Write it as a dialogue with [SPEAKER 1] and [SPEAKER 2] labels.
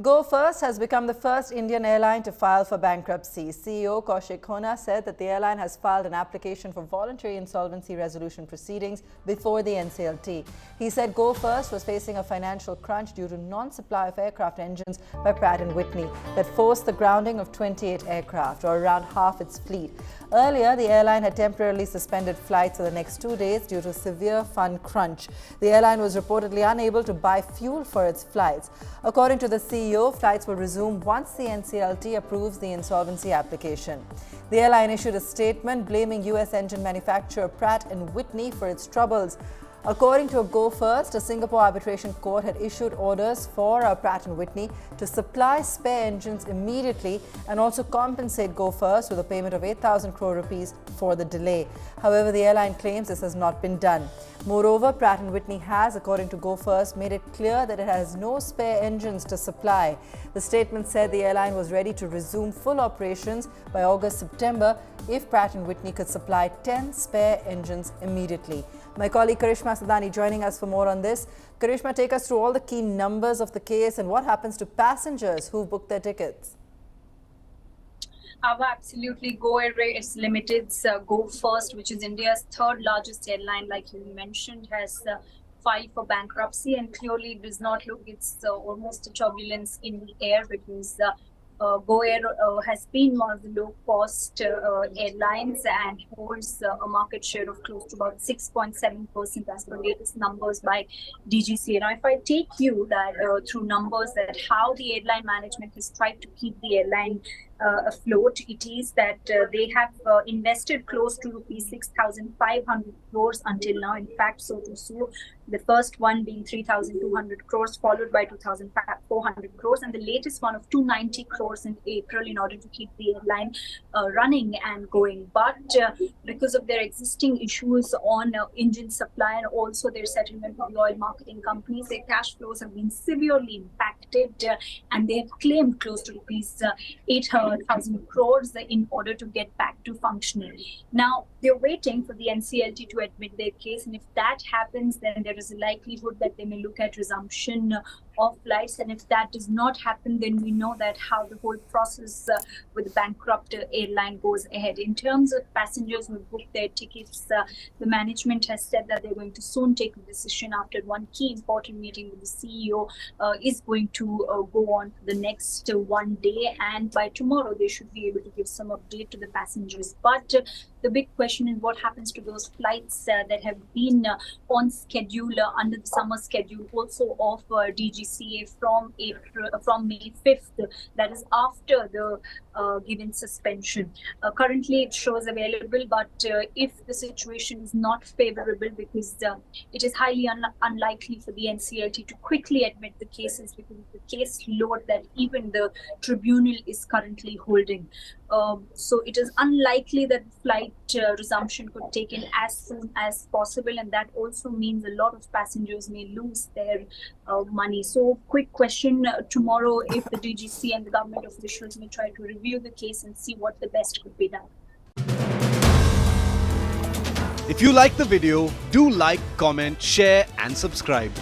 [SPEAKER 1] Go First has become the first Indian airline to file for bankruptcy. CEO Kaushik Khona said that the airline has filed an application for voluntary insolvency resolution proceedings before the NCLT. He said Go First was facing a financial crunch due to non-supply of aircraft engines by Pratt Whitney that forced the grounding of 28 aircraft, or around half its fleet. Earlier, the airline had temporarily suspended flights for the next 2 days due to severe fund crunch. The airline was reportedly unable to buy fuel for its flights. According to the CEO, flights will resume once the NCLT approves the insolvency application. The airline issued a statement blaming US engine manufacturer Pratt Whitney for its troubles. According to Go First, a Singapore arbitration court had issued orders for Pratt Whitney to supply spare engines immediately and also compensate Go First with a payment of 8,000 crore rupees for the delay. However, the airline claims this has not been done. Moreover, Pratt Whitney has, according to Go First, made it clear that it has no spare engines to supply. The statement said the airline was ready to resume full operations by August-September if Pratt Whitney could supply 10 spare engines immediately. My colleague Karishma Asoodani joining us for more on this. Karishma, take us through all the key numbers of the case and what happens to passengers who booked their tickets.
[SPEAKER 2] Absolutely. Go Airways Limited's Go First, which is India's third largest airline, like you mentioned, has filed for bankruptcy, and clearly it does not look it's almost a turbulence in the air because Go Air has been one of the low-cost airlines and holds a market share of close to about 6.7% as per latest numbers by DGCA. Now, if I take you that through numbers that how the airline management has tried to keep the airline afloat, it is that they have invested close to rupees 6,500 crores until now. In fact, so to so, the first one being 3,200 crores, followed by 2,400 crores, and the latest one of 290 crores in April in order to keep the airline running and going. But because of their existing issues on engine supply and also their settlement with the oil marketing companies, their cash flows have been severely impacted, and they have claimed close to rupees 8,000 crores in order to get back to functioning. Now, they're waiting for the NCLT to admit their case, and if that happens, then there is a likelihood that they may look at resumption of flights, and if that does not happen, then we know that how the whole process with the bankrupt airline goes ahead. In terms of passengers who booked their tickets, the management has said that they're going to soon take a decision after one key important meeting with the CEO is going to go on for the next one day, and by tomorrow they should be able to give some update to the passengers. But the big question is what happens to those flights that have been on schedule under the summer schedule, also of DGCA from May 5th, that is after the given suspension. Currently it shows available, but if the situation is not favorable, because it is highly unlikely for the NCLT to quickly admit the cases because of the case load that even the tribunal is currently holding. So it is unlikely that flight resumption could take in as soon as possible, and that also means a lot of passengers may lose their money. So quick question, tomorrow if the DGC and the government officials may try to review the case and see what the best could be done.
[SPEAKER 3] If you like the video, do like, comment, share and subscribe.